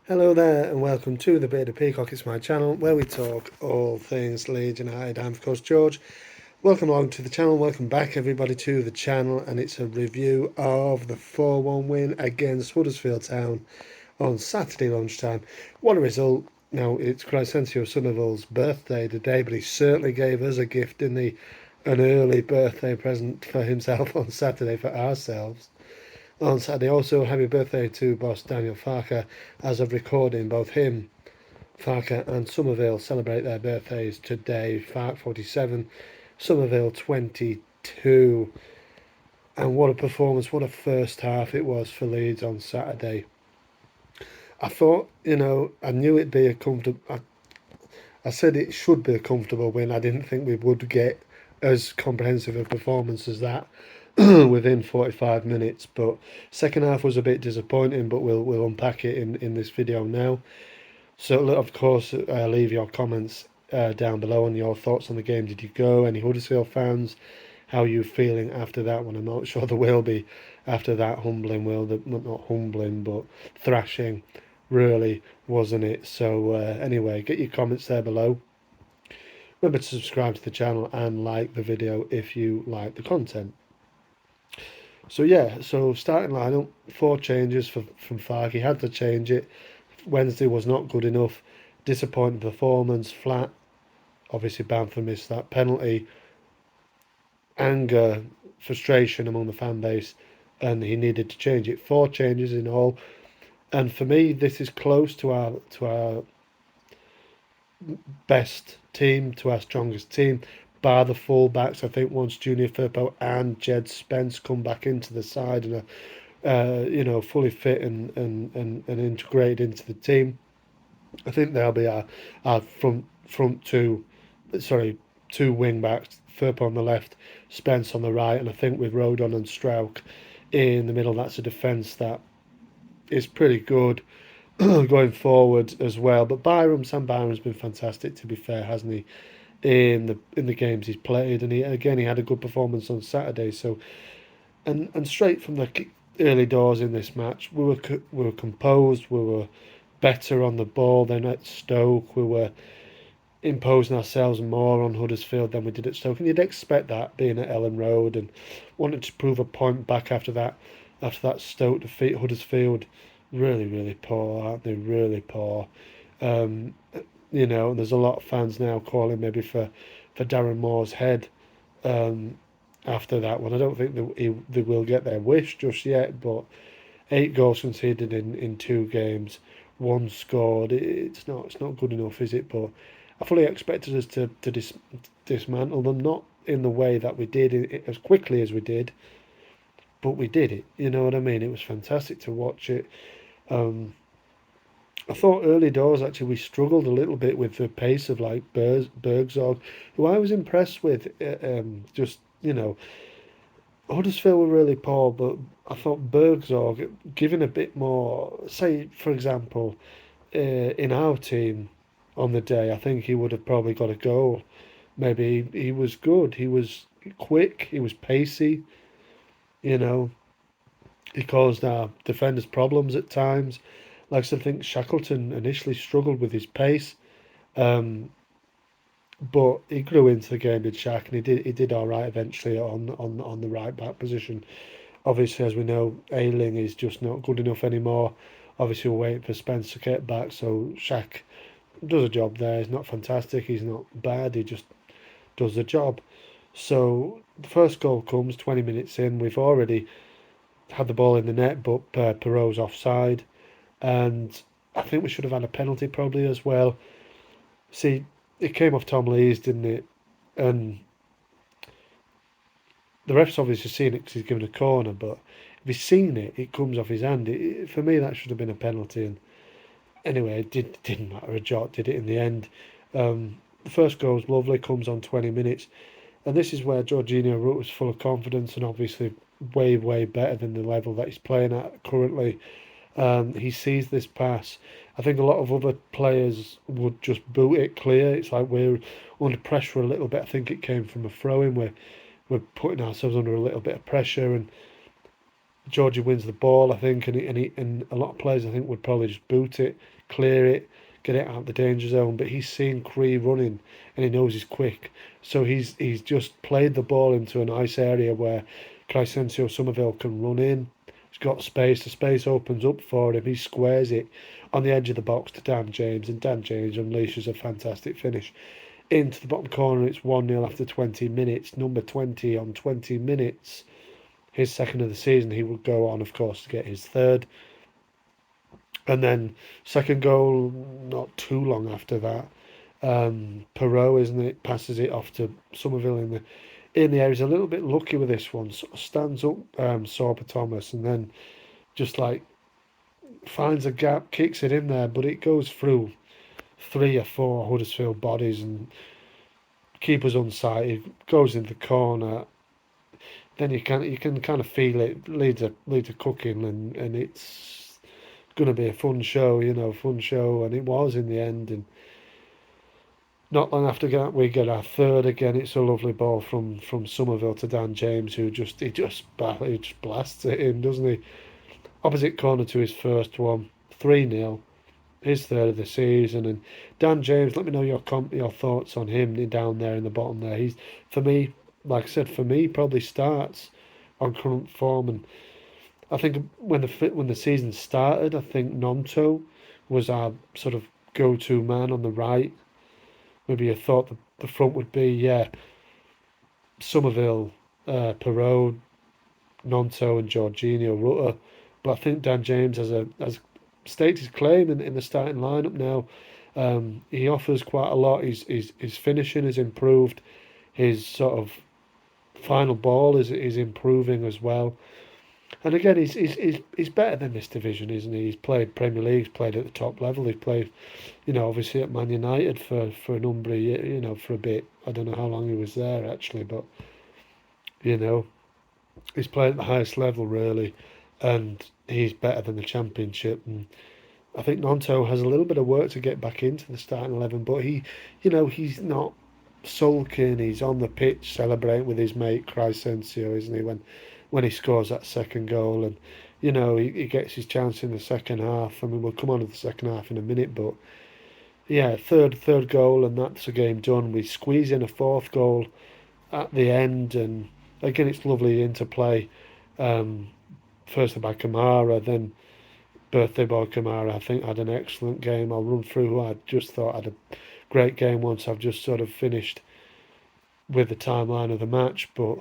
Hello there and welcome to the Bearded Peacock. It's my channel where we talk all things Leeds United. I'm of course George. Welcome along to the channel. Welcome back everybody to the channel, and it's a review of the 4-1 win against Huddersfield Town on Saturday lunchtime. What a result. Now it's Crysensio Somerville's birthday today, but he certainly gave us a gift in an early birthday present for himself on Saturday for ourselves. On Saturday, also happy birthday to boss Daniel Farker. As of recording, both him, Farker and Somerville celebrate their birthdays today. Fark 47, Somerville 22. And what a performance, what a first half it was for Leeds on Saturday. I thought, I knew it'd be a comfortable. I said it should be a comfortable win. I didn't think we would get as comprehensive a performance as that within 45 minutes. But second half was a bit disappointing, but we'll unpack it in this video now. So of course, leave your comments down below on your thoughts on the game. Did you go? Any Huddersfield fans? How are you feeling after that one? I'm not sure there will be after that humbling, not humbling, but thrashing, really, wasn't it? So anyway, get your comments there below. Remember to subscribe to the channel and like the video if you like the content. So yeah, so starting lineup, 4 changes from Fark. He had to change it. Wednesday was not good enough. Disappointing performance, flat. Obviously, Bamford missed that penalty. Anger, frustration among the fan base, and he needed to change it. 4 changes in all, and for me, this is close to our best team, to our strongest team, bar the fullbacks. I think once Junior Firpo and Jed Spence come back into the side and are fully fit and integrated into the team, I think they'll be our front two, sorry, 2 wing backs, Firpo on the left, Spence on the right, and I think with Rodon and Strauch in the middle, that's a defence that is pretty good going forward as well. But Sam Byram's been fantastic, to be fair, hasn't he? In the games he's played, and he had a good performance on Saturday. So and straight from the early doors in this match, we were composed, we were better on the ball than at Stoke, we were imposing ourselves more on Huddersfield than we did at Stoke, and you'd expect that being at Elland Road, and wanted to prove a point back after that Stoke defeat. Huddersfield really, really poor, aren't they? Really poor. Um, and there's a lot of fans now calling maybe for Darren Moore's head after that one. I don't think they will get their wish just yet, but 8 goals conceded in 2 games, 1 scored. It's not good enough, is it? But I fully expected us to dismantle them, not in the way that we did it as quickly as we did, but we did it. You know what I mean? It was fantastic to watch it. I thought early doors actually we struggled a little bit with the pace of like Bergzorg, who I was impressed with. Just Huddersfield were really poor, but I thought Bergzorg given a bit more. Say for example, in our team on the day, I think he would have probably got a goal. Maybe he was good. He was quick. He was pacey. You know, he caused our defenders problems at times. Like I think Shackleton initially struggled with his pace, um, but he grew into the game, did Shack, and he did all right eventually on the right back position. Obviously, as we know, Ayling is just not good enough anymore. Obviously, we're waiting for Spence to get back, so Shack does a job there. He's not fantastic, he's not bad, he just does the job. So the first goal comes 20 minutes in. We've already had the ball in the net, but Perot's offside. And I think we should have had a penalty probably as well. See, it came off Tom Lees, didn't it? And the ref's obviously seen it because he's given a corner, but if he's seen it, it comes off his hand. For me, that should have been a penalty. And anyway, didn't matter a jot, did it in the end? The first goal was lovely, comes on 20 minutes. And this is where Jorginho was full of confidence and obviously way, way better than the level that he's playing at currently. He sees this pass. I think a lot of other players would just boot it clear. It's like we're under pressure a little bit. I think it came from a throw-in. We're putting ourselves under a little bit of pressure, and Georgie wins the ball, I think, and a lot of players, I think, would probably just boot it, clear it, get it out of the danger zone. But he's seen Cree running, and he knows he's quick, so he's just played the ball into a nice area where Crysensio Somerville can run in. He's got space. The space opens up for him. He squares it on the edge of the box to Dan James, and Dan James unleashes a fantastic finish into the bottom corner. It's 1-0 after 20 minutes. Number 20 on 20 minutes. His second of the season. He would go on, of course, to get his third. And then second goal, not too long after that. Perot, isn't it? Passes it off to Somerville in the area. He's a little bit lucky with this one. Sort of stands up Sorba Thomas and then just like finds a gap, kicks it in there, but it goes through 3 or 4 Huddersfield bodies and keeper's unsighted, goes in the corner. Then you can kind of feel it leads a cooking, and it's going to be a fun show, and it was in the end. And not long after that, we get our third again. It's a lovely ball from Somerville to Dan James, who he just blasts it in, doesn't he? Opposite corner to his first one, 3-0. His third of the season. And Dan James, let me know your thoughts on him down there in the bottom there. He's, for me, like I said, probably starts on current form. And I think when the season started, I think Nonto was our sort of go-to man on the right. Maybe you thought the front would be Somerville, Perot, Nonto, and Jorginho Rutter. But I think Dan James has stated his claim in the starting lineup now. He offers quite a lot. His finishing has improved. His sort of final ball is improving as well. And again, he's better than this division, isn't he? He's played Premier League, he's played at the top level. He's played, obviously at Man United for a number of years, for a bit. I don't know how long he was there actually, but he's played at the highest level really, and he's better than the Championship. And I think Nonto has a little bit of work to get back into the starting 11, but he's not sulking. He's on the pitch celebrating with his mate Crysensio, isn't he? When he scores that second goal, and he gets his chance in the second half. I mean, we'll come on to the second half in a minute, but yeah, third goal, and that's the game done. We squeeze in a fourth goal at the end, and again, it's lovely interplay. First by Kamara, then birthday boy Kamara, I think, had an excellent game. I'll run through who I just thought had a great game once I've just sort of finished with the timeline of the match. But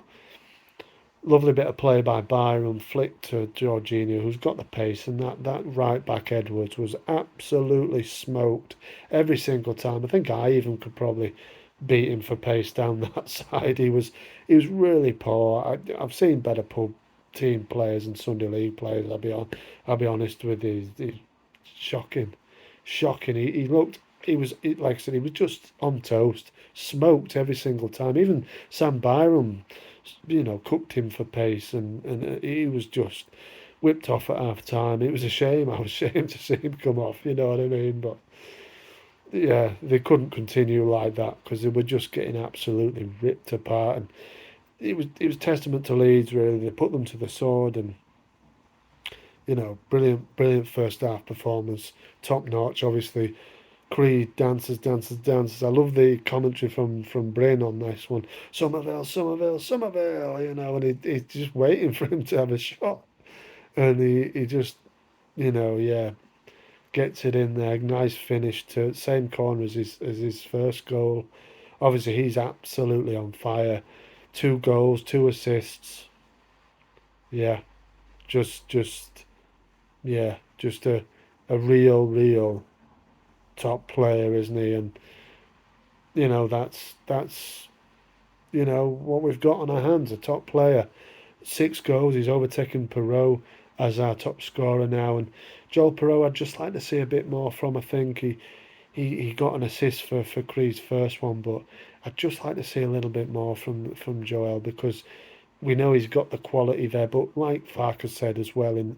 lovely bit of play by Byram, flick to Jorginho, who's got the pace, and that right back Edwards was absolutely smoked every single time. I think I even could probably beat him for pace down that side. He was really poor. I've seen better pub team players and Sunday League players. I'll be honest with you. He's shocking. He looked. Like I said, he was just on toast, smoked every single time. Even Sam Byram, cooked him for pace, and he was just whipped off at half time. It was a shame. I was ashamed to see him come off. You know what I mean? But yeah, they couldn't continue like that because they were just getting absolutely ripped apart. And it was testament to Leeds really. They put them to the sword, and brilliant first half performance, top notch. Obviously, Creed dances. I love the commentary from Bryn on this one. Somerville, and he's just waiting for him to have a shot, and he just gets it in there. Nice finish to same corner as his first goal. Obviously, he's absolutely on fire. 2 goals, 2 assists. Yeah, just a real top player, isn't he? And that's what we've got on our hands, a top player. 6 goals. He's overtaken Perot as our top scorer now. And Joel Perot, I'd just like to see a bit more from. I think he got an assist for Creed's first one, but I'd just like to see a little bit more from Joel, because we know he's got the quality there. But like Farkas said as well in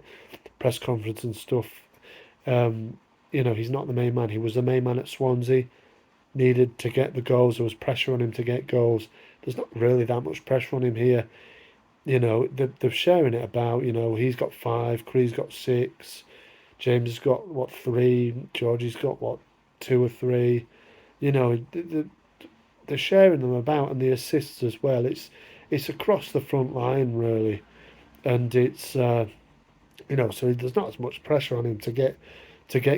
press conference and stuff, he's not the main man. He was the main man at Swansea, needed to get the goals. There was pressure on him to get goals. There's not really that much pressure on him here. they're sharing it about. He's got five, Cree's got six, James has got what, three, Georgie's got what, two or three. They're sharing them about, and the assists as well. It's across the front line really, and so there's not as much pressure on him to get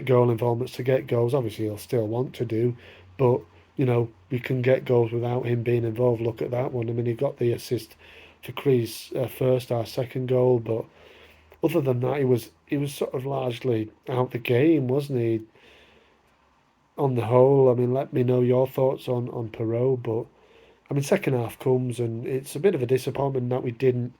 goal involvements, to get goals. Obviously, he'll still want to do, but we can get goals without him being involved. Look at that one. I mean, he got the assist for Cree's first, our second goal, but other than that, he was sort of largely out the game, wasn't he? On the whole, I mean, let me know your thoughts on Perot, but I mean, second half comes and it's a bit of a disappointment that we didn't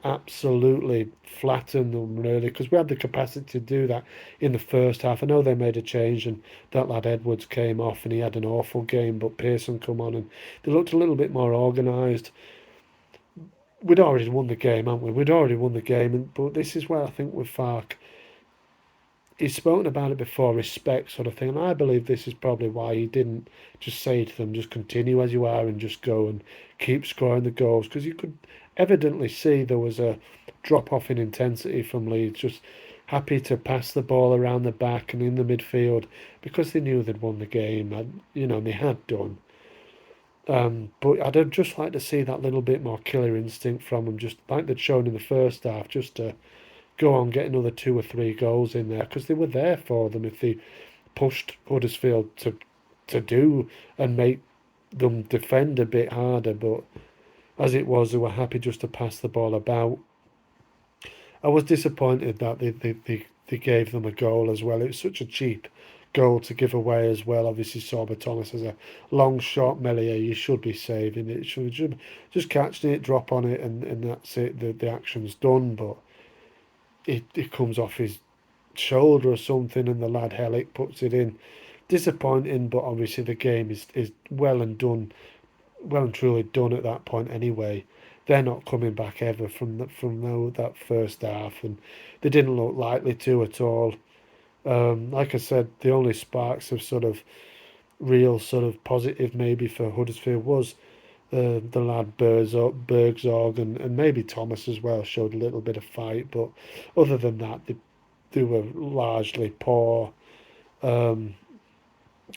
absolutely flatten them really, because we had the capacity to do that in the first half. I know they made a change and that lad Edwards came off and he had an awful game, but Pearson come on and they looked a little bit more organised. We'd already won the game, hadn't we? We'd already won the game, but this is where I think with Fark, he's spoken about it before, respect sort of thing, and I believe this is probably why he didn't just say to them, just continue as you are and just go and keep scoring the goals, because you could evidently see there was a drop off in intensity from Leeds, just happy to pass the ball around the back and in the midfield because they knew they'd won the game, and they had done. But I'd just like to see that little bit more killer instinct from them, just like they'd shown in the first half, just to go on, get another two or three goals in there, because they were there for them if they pushed Huddersfield to do and make them defend a bit harder. But as it was, they were happy just to pass the ball about. I was disappointed that they gave them a goal as well. It was such a cheap goal to give away as well. Obviously, Sorba Thomas has a long shot. Melia, you should be saving it. Should just catching it, drop on it, and that's it. The action's done. But it comes off his shoulder or something, and the lad Hellick puts it in. Disappointing, but obviously the game is well and done, well and truly done at that point anyway. They're not coming back ever from that first half, and they didn't look likely to at all. Like I said, the only sparks of sort of real sort of positive maybe for Huddersfield was the lad Bergzorg and maybe Thomas as well showed a little bit of fight, but other than that, they were largely poor. Um,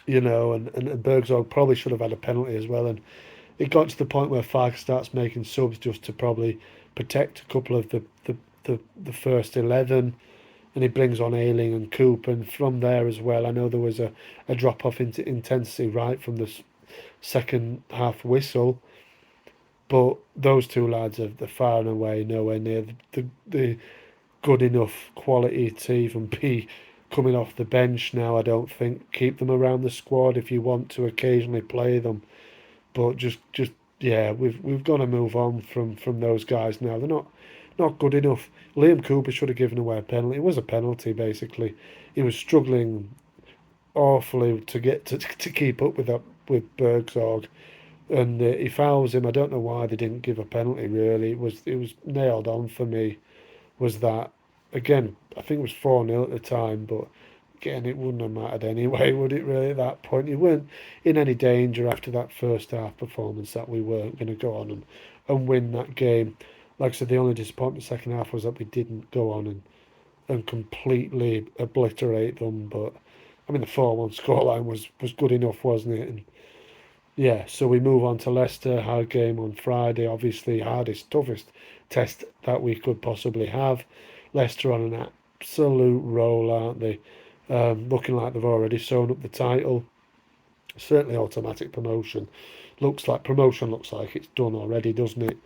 and Bergzorg probably should have had a penalty as well, and it got to the point where Farke starts making subs just to probably protect a couple of the first 11, and he brings on Ayling and Coop, and from there as well, I know there was a drop off into intensity right from the second half whistle, but those two lads are far and away nowhere near the good enough quality to even be coming off the bench now. I don't think. Keep them around the squad if you want to occasionally play them, but just yeah, we've got to move on from those guys now. They're not good enough. Liam Cooper should have given away a penalty. It was a penalty basically. He was struggling awfully to get to keep up with Bergzorg, and he fouls him. I don't know why they didn't give a penalty. Really, it was nailed on for me. Was that again? I think it was 4-0 at the time, but again, it wouldn't have mattered anyway, would it really? At that point, you weren't in any danger after that first half performance that we weren't going to go on and win that game. Like I said, the only disappointment second half was that we didn't go on and completely obliterate them. But I mean, the 4-1 scoreline was good enough, wasn't it? And yeah, so we move on to Leicester. Hard game on Friday. Obviously, hardest, toughest test that we could possibly have. Leicester on an absolute roll, aren't they? Looking like they've already sewn up the title. Certainly automatic promotion. Promotion looks like it's done already, doesn't it?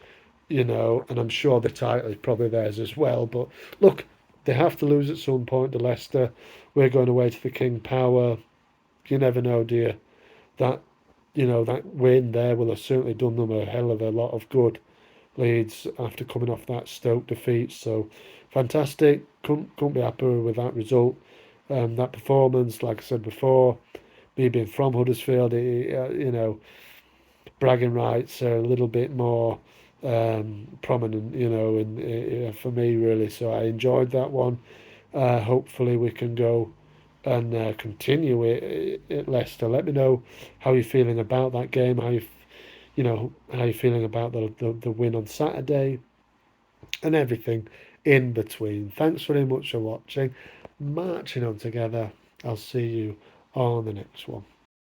And I'm sure the title is probably theirs as well. But look, they have to lose at some point to Leicester. We're going away to the King Power. You never know, dear. That that win there will have certainly done them a hell of a lot of good. Leeds after coming off that Stoke defeat, so fantastic. Couldn't be happier with that result. That performance, like I said before, me being from Huddersfield, bragging rights are a little bit more prominent, for me really. So I enjoyed that one. Hopefully we can go and continue it at Leicester. Let me know how you're feeling about that game. How how you're feeling about the win on Saturday, and everything in between. Thanks very much for watching. Marching on together. I'll see you on the next one.